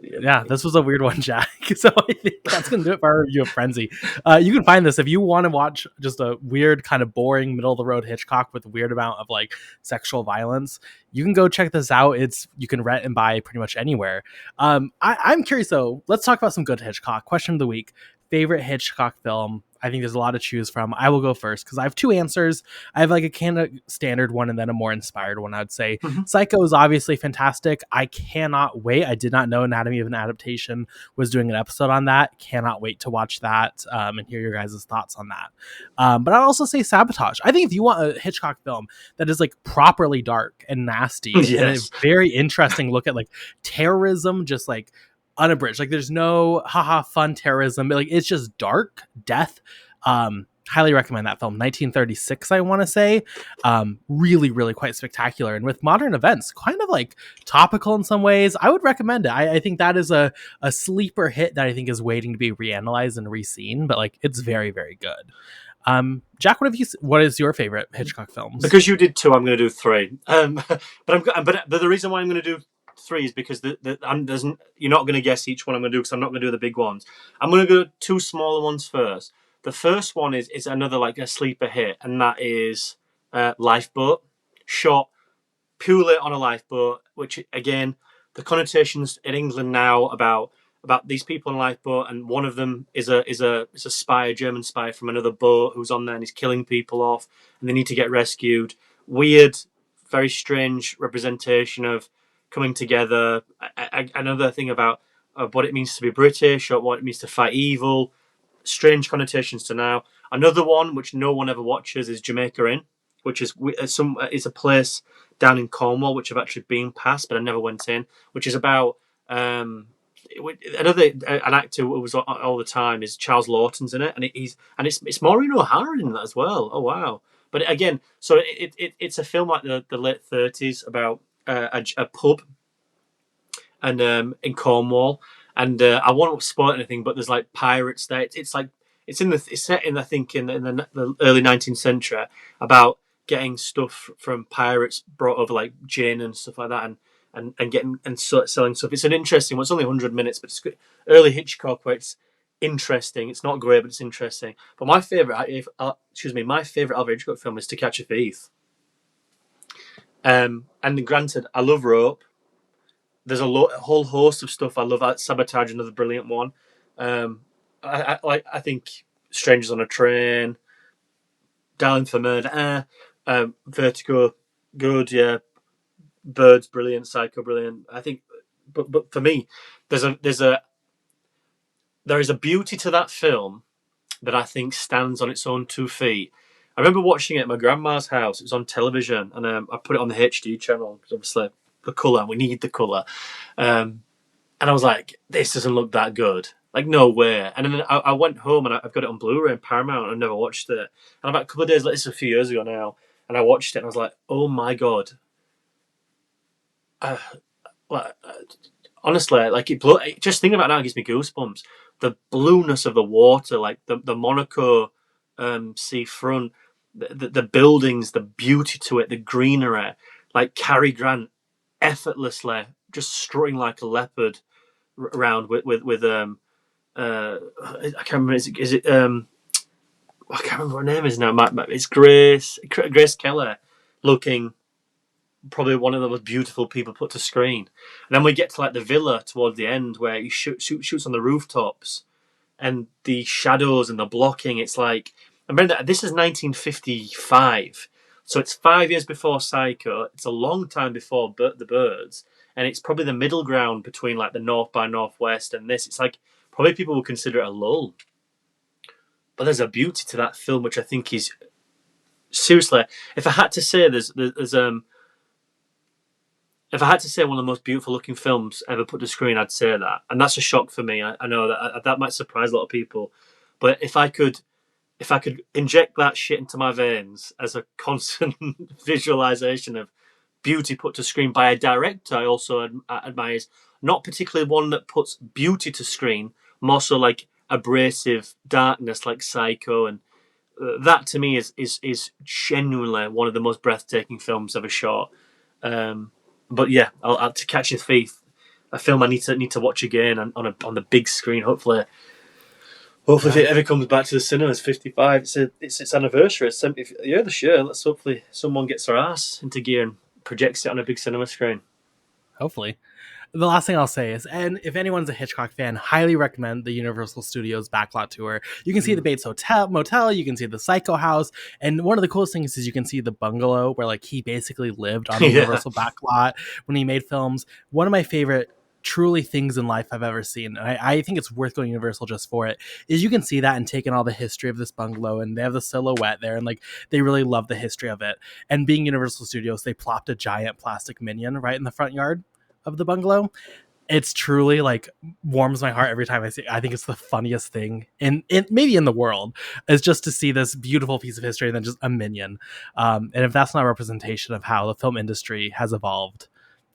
Yeah, this was a weird one, Jack. So I think that's going to do it for our review of Frenzy. You can find this if you want to watch just a weird, kind of boring, middle-of-the-road Hitchcock with a weird amount of like sexual violence. You can go check this out. You can rent and buy pretty much anywhere. I'm curious, though. Let's talk about some good Hitchcock. Question of the week. favorite Hitchcock film. I think there's a lot to choose from. I will go first because I have two answers. I have like a kind of standard one and then a more inspired one. I would say Psycho is obviously fantastic. I cannot wait. I did not know Anatomy of an Adaptation was doing an episode on that. Cannot wait to watch that and hear your guys' thoughts on that. But I'd also say Sabotage. I think if you want a Hitchcock film that is like properly dark and nasty and a very interesting look at like terrorism, just like unabridged, like there's no haha fun terrorism, like it's just dark death. Highly recommend that film. 1936, I want to say. Really, really quite spectacular, and with modern events, kind of like topical in some ways. I would recommend it. I think that is a sleeper hit that I think is waiting to be reanalyzed and reseen, but like it's very, very good. Jack, what is your favorite Hitchcock films? Because you did two, I'm going to do three. But the reason why I'm going to do three is because you're not going to guess each one I'm going to do, because I'm not going to do the big ones. I'm going to go two smaller ones first. The first one is another like a sleeper hit, and that is Lifeboat, shot purely on a lifeboat. Which again, the connotations in England now about these people on a lifeboat, and one of them is a spy, a German spy from another boat who's on there and he's killing people off, and they need to get rescued. Weird, very strange representation of coming together. Another thing about what it means to be British, or what it means to fight evil. Strange connotations to now. Another one which no one ever watches is Jamaica Inn, which is it's a place down in Cornwall which I've actually been past, but I never went in. Which is about an actor who was all the time is Charles Lawton's in it, and it's Maureen O'Hara in that as well. Oh wow! But again, so it's a film like the late 30s about a pub and in Cornwall. And I won't spoil anything, but there's like pirates there. It's set in, I think, in the early 19th century, about getting stuff from pirates brought over, like gin and stuff like that, and getting and selling stuff. It's an interesting one. It's only 100 minutes, but it's good. Early Hitchcock, where it's interesting. It's not great, but it's interesting. But my favorite Alfred Hitchcock film is To Catch a Thief. And granted, I love Rope. There's a whole host of stuff I love. Sabotage, another brilliant one. I think Strangers on a Train, Darling for Murder, Vertigo, good, yeah. Birds, brilliant. Psycho, brilliant. I think, but for me, there is a beauty to that film that I think stands on its own 2 feet. I remember watching it at my grandma's house. It was on television, and I put it on the HD channel because obviously the colour. We need the colour. And I was like, this doesn't look that good. Like, no way. And then I went home and I've got it on Blu-ray and Paramount, and I've never watched it. And about a couple of days later, this was a few years ago now, and I watched it and I was like, oh my God. Honestly, like just thinking about it now gives me goosebumps. The blueness of the water, like the Monaco seafront, the buildings, the beauty to it, the greenery, like Cary Grant effortlessly just strutting like a leopard around with I can't remember, is it I can't remember what her name is now. It's Grace Kelly, looking probably one of the most beautiful people put to screen. And then we get to like the villa towards the end where he shoots on the rooftops, and the shadows and the blocking. It's like, I remember that this is 1955. So it's 5 years before Psycho. It's a long time before The Birds. And it's probably the middle ground between like the North by Northwest and this. It's like, probably people would consider it a lull. But there's a beauty to that film, which I think is, seriously, if I had to say if I had to say one of the most beautiful looking films ever put to screen, I'd say that. And that's a shock for me. I know that might surprise a lot of people. But if I could inject that shit into my veins as a constant visualization of beauty put to screen by a director I also admire, not particularly one that puts beauty to screen, more so like abrasive darkness like Psycho, and that to me is genuinely one of the most breathtaking films ever shot. But yeah, I'll To Catch a Thief, a film I need to watch again on the big screen. Hopefully, if it ever comes back to the cinemas. 55, it's its anniversary. It's 70th year this year. Let's hopefully someone gets their ass into gear and projects it on a big cinema screen. Hopefully. The last thing I'll say is, and if anyone's a Hitchcock fan, highly recommend the Universal Studios backlot tour. You can see the Bates Hotel Motel, you can see the Psycho House, and one of the coolest things is you can see the bungalow where like he basically lived on the Yeah. Universal backlot when he made films. One of my favorite truly things in life I've ever seen, and I think it's worth going Universal just for it, is you can see that and take in all the history of this bungalow, and they have the silhouette there, and like they really love the history of it. And being Universal Studios, they plopped a giant plastic minion right in the front yard of the bungalow. It's truly like warms my heart every time I see it. I think it's the funniest thing in maybe in the world, is just to see this beautiful piece of history and then just a minion. And if that's not a representation of how the film industry has evolved,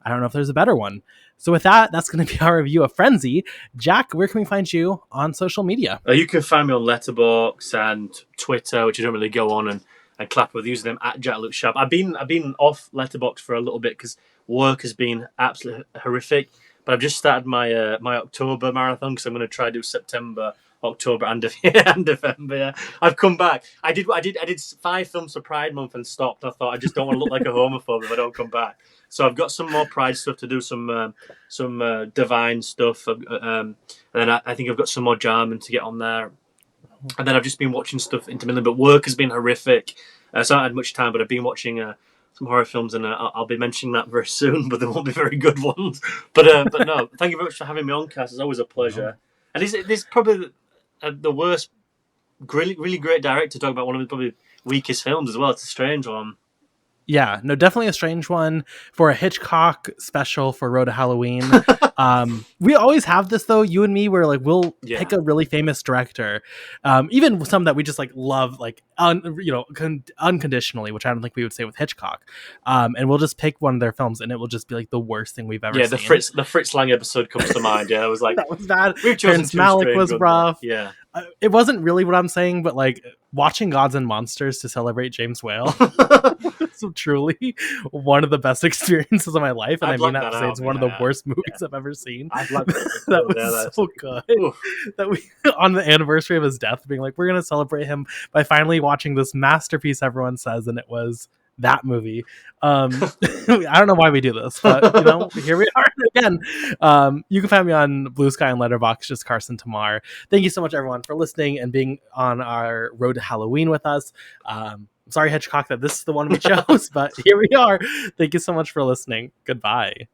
I don't know if there's a better one. So with that, that's going to be our review of Frenzy. Jack, where can we find you on social media? You can find me on Letterboxd and Twitter, which I don't really go on, and Clapper with using them at Jak-Luke Sharp. I've been off Letterboxd for a little bit because work has been absolutely horrific. But I've just started my my October marathon because I'm going to try to do September, October, and November. Yeah. I've come back. I did 5 films for Pride Month and stopped. I thought I just don't want to look like a homophobe if I don't come back. So I've got some more Pride stuff to do, some Divine stuff, and then I think I've got some more Jarman to get on there. And then I've just been watching stuff intermittently, but work has been horrific, so I haven't had much time. But I've been watching some horror films, and I'll be mentioning that very soon, but they won't be very good ones. But no, thank you very much for having me on, Cass. It's always a pleasure. And this is probably the worst, really, really great director to talk about one of his probably weakest films as well. It's a strange one. Yeah, no, definitely a strange one for a Hitchcock special for Road to Halloween. We always have this though, you and me, where like we'll pick a really famous director, even some that we just like love, like unconditionally, which I don't think we would say with Hitchcock. And we'll just pick one of their films, and it will just be like the worst thing we've ever seen. The Fritz Lang episode comes to mind. Yeah, it was like that was bad. We've chosen Malick was rough. Yeah, it wasn't really what I'm saying, but like watching Gods and Monsters to celebrate James Whale. So truly one of the best experiences of my life, and I mean that to say it's one of the worst movies I've ever seen. That was so good. Oof. That we on the anniversary of his death being like, we're gonna celebrate him by finally watching this masterpiece everyone says, and it was that movie. I don't know why we do this, but here we are again. You can find me on Blue Sky and Letterboxd, just Carson Timar. Thank you so much everyone for listening and being on our road to Halloween with us. Sorry, Hitchcock, that this is the one we chose, but here we are. Thank you so much for listening. Goodbye.